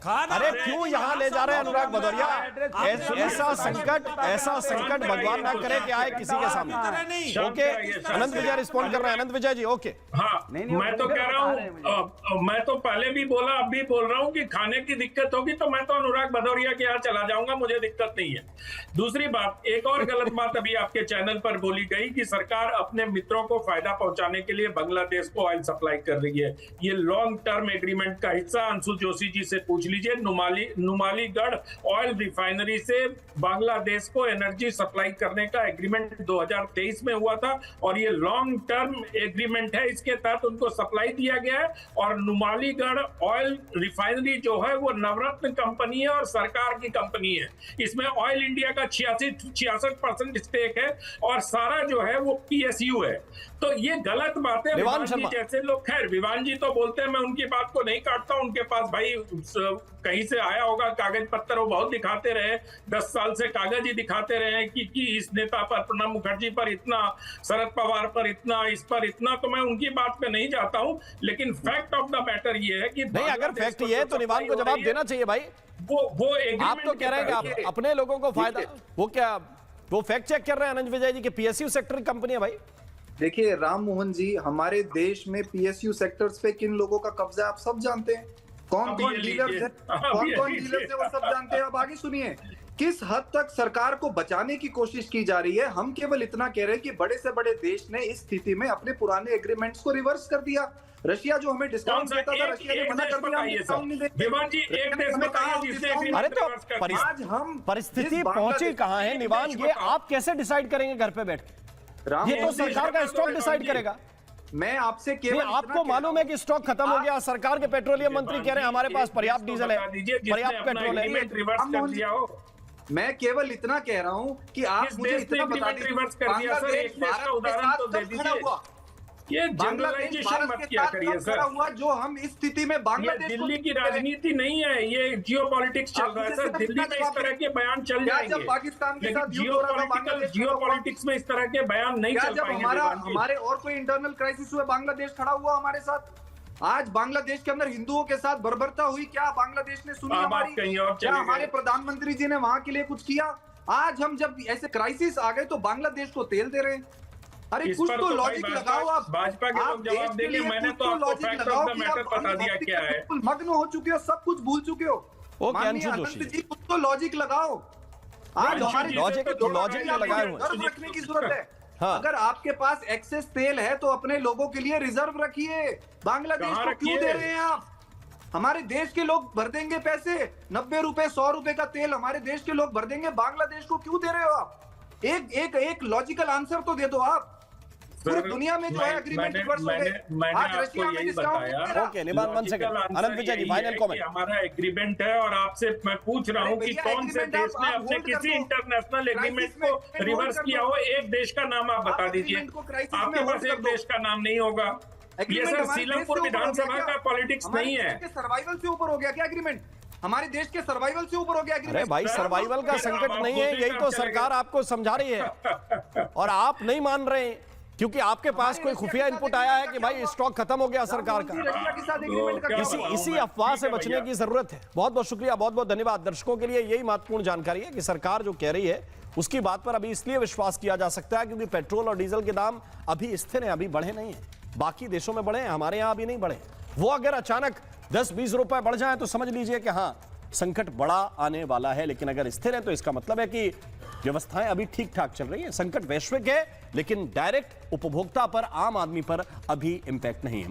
अरे क्यों यहाँ ले जा रहे हैं अनुराग भदौरिया? ऐसा संकट भगवान ना करे कि आए किसी के सामने। ओके, अनंत विजय रिस्पॉन्ड कर रहे हैं। अनंत विजय जी, ओके। हाँ, मैं तो कह रहा हूँ, मैं तो पहले भी बोला, अब भी बोल रहा हूँ कि खाने की दिक्कत होगी तो मैं तो अनुराग भदौरिया के यहाँ चला जाऊंगा, मुझे दिक्कत नहीं है। दूसरी बात, एक और गलत बात अभी आपके चैनल पर बोली गई कि सरकार अपने मित्रों को फायदा पहुंचाने के लिए बांग्लादेश को ऑयल सप्लाई कर रही है। ये लॉन्ग टर्म एग्रीमेंट का हिस्सा, अंशु जोशी जी से पूछ लीजिए। नुमालीगढ़ ऑयल रिफाइनरी से बांग्लादेश को एनर्जी सप्लाई करने का एग्रीमेंट 2023 में हुआ था और ये लॉन्ग टर्म एग्रीमेंट है। इसके तहत उनको सप्लाई दिया गया है और नुमालीगढ़ ऑयल रिफाइनरी जो है वो नवरत्न कंपनी है और सरकार की कंपनी है। इसमें ऑयल इंडिया का 66% स्टेक है और सारा जो है वो पीएसयू है। तो ये गलत बात है। विवान जी जैसे लोग, खैर विवान जी तो बोलते हैं, मैं उनकी बात को नहीं काटता। उनके पास भाई कहीं से आया होगा कागज पत्तर, वो बहुत दिखाते रहे, 10 साल से कागज ही दिखाते रहे कि इस नेता पर, प्रणब मुखर्जी पर इतना, शरद पवार पर इतना, इस पर इतना। तो मैं उनकी बात पे नहीं जाता हूं, लेकिन फैक्ट ऑफ द मैटर ये है कि नहीं, अगर फैक्ट ये है तो निवान को जवाब देना चाहिए भाई। वो आप तो कह रहे हैं कि आप अपने लोगों को फायदा, वो फैक्ट चेक कर रहे हैं अनंत विजय जी के पीएसयू सेक्टर की कंपनी है भाई। देखिए राम मोहन जी, हमारे देश में पीएसयू सेक्टर्स पे किन लोगों का कब्जा है आप सब जानते हैं। कौन कौन डीलर्स है, वो सब जानते हैं। अब आगे सुनिए, किस हद तक सरकार को बचाने की कोशिश की जा रही है। हम केवल इतना कह रहे हैं कि बड़े से बड़े देश ने इस स्थिति में अपने पुराने एग्रीमेंट्स को रिवर्स कर दिया। रशिया जो हमें डिस्काउंट देता था, रशिया ने मना कर दिया। विवान जी, एक देश में कहा जिसने अरे तो आज हम परिस्थिति पहुंची कहाँ है निवान, ये आप कैसे डिसाइड करेंगे घर पे बैठ के? ये तो सरकार का स्टॉक डिसाइड करेगा। मैं आपसे केवल, आपको मालूम है कि स्टॉक खत्म हो गया, सरकार के पेट्रोलियम मंत्री कह रहे हैं हमारे पास पर्याप्त डीजल है, पर्याप्त पेट्रोल है। मैं केवल इतना कह रहा हूं कि आप मुझे इतना बता दीजिए, ये जनरलाइजेशन मत किया करिए सर। हुआ जो हम इस स्थिति में बांग्लादेश, दिल्ली की राजनीति नहीं है, ये जियोपॉलिटिक्स चल रहा है सर। दिल्ली में इस तरह के बयान चल जाएंगे, पाकिस्तान के साथ जियोपॉलिटिक्स में इस तरह के बयान नहीं चल पाएंगे। हमारे और कोई इंटरनल क्राइसिस हुआ, बांग्लादेश खड़ा हुआ हमारे साथ। आज बांग्लादेश के अंदर हिंदुओं के साथ बर्बरता हुई, क्या बांग्लादेश ने सुनी हमारी? क्या हमारे प्रधानमंत्री जी ने वहां के लिए कुछ किया? आज हम जब ऐसे क्राइसिस आ गए तो बांग्लादेश को तेल दे रहे हैं। अरे कुछ तो लॉजिक लगाओ आप। भाजपा के लोग जवाब देंगे, मैंने तो आपको फैक्ट ऑफ द मैटर बता दिया क्या है। मग्न हो चुके हो, सब कुछ भूल चुके हो। माननीय अनंत जी, कुछ तो लॉजिक लगाओ। आज हमारे लॉजिक लगाए हुए रखने की जरूरत है। हाँ। अगर आपके पास एक्सेस तेल है तो अपने लोगों के लिए रिजर्व रखिए। बांग्लादेश को क्यों दे रहे हैं आप? हमारे देश के लोग भर देंगे पैसे, 90 रुपए 100 रुपए का तेल हमारे देश के लोग भर देंगे, बांग्लादेश को क्यों दे रहे हो आप? एक लॉजिकल आंसर तो दे दो आप। पूरी दुनिया में जो है एग्रीमेंट रिवर्स हो गए। आज रशिया में डिस्काउंट। ओके निवान, 1 सेकंड अनंत विजय जी, फाइनल कमेंट। हमारा एग्रीमेंट है और आपसे मैं पूछ रहा हूं कि कौन से देश ने अपने किसी इंटरनेशनल एग्रीमेंट को रिवर्स किया हो। एक देश का नाम आप बता दीजिए। आपके पास एक देश का नाम नहीं होगा। ये सर सीलमपुर विधानसभा का पॉलिटिक्स नहीं है। सर्वाइवल से ऊपर हो गया क्या एग्रीमेंट? हमारे देश के सर्वाइवल से ऊपर हो गया एग्रीमेंट। अरे भाई, सर्वाइवल का संकट नहीं है, यही तो सरकार आपको समझा रही है और आप नहीं मान रहे हैं क्योंकि आपके पास कोई खुफिया इनपुट आया है कि भाई स्टॉक खत्म हो गया सरकार का। इसी अफवाह से बचने की जरूरत है। बहुत बहुत शुक्रिया, बहुत बहुत धन्यवाद। दर्शकों के लिए यही महत्वपूर्ण जानकारी है कि सरकार जो कह रही है उसकी बात पर अभी इसलिए विश्वास किया जा सकता है क्योंकि पेट्रोल और डीजल के दाम अभी स्थिर हैं, अभी बढ़े नहीं है। बाकी देशों में बढ़े हैं, हमारे यहां अभी नहीं बढ़े। वो अगर अचानक 10-20 रुपए बढ़ जाए तो समझ लीजिए कि हाँ संकट बड़ा आने वाला है, लेकिन अगर स्थिर है तो इसका मतलब है कि व्यवस्थाएं अभी ठीक ठाक चल रही है। संकट वैश्विक है लेकिन डायरेक्ट उपभोक्ता पर, आम आदमी पर अभी इंपैक्ट नहीं है।